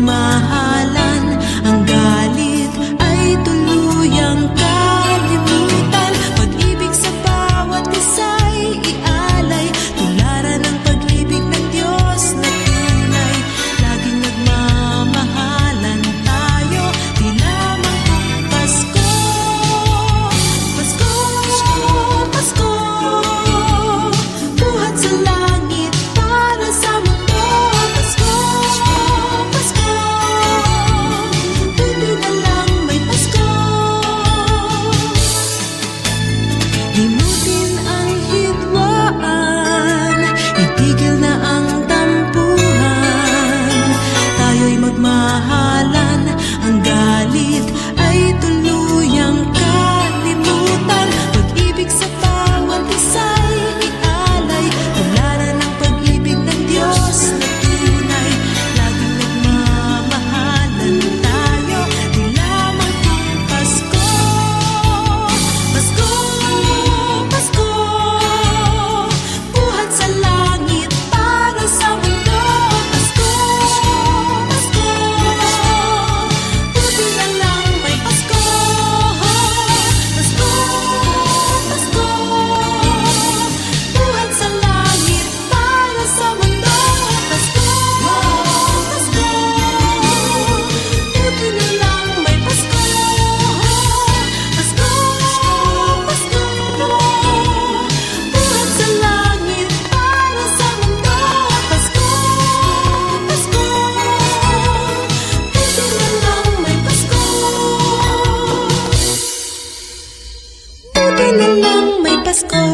magmahalan, ang galit ay tuluyang kalimutan. Pag-ibig sa bawat isa'y ialay, tularan ng pag-ibig ng Diyos na tunay. Laging nagmamahalan tayo, di lamang kung Pasko. Pasko, Pasko, buhat sa langit para sa mundo. Pasko, Pasko, buti na lang may Pasko. Limutin ang hidwaan, itigil na ang tampuhan. Tayo'y magmahalan, ang galit ay tuluyang kalimutan. Pag-ibig sa bawat isa'y ialay, tularan ng pag-ibig ng Diyos na tunay. Laging nagmamahalan tayo, di lamang kung Pasko. Pasko, Pasko, buhat sa langit para sa mundo. Pasko, Pasko, buti na lang may Pasko. Pasko, Pasko, buhat sa langit para sa mundo. Pasko, Pasko, buti na lang may Pasko. Pasko, Pasko, buhat sa langit para sa mundo. Pasko, Pasko, buti na lang may Pasko. Buti na lang may Pasko.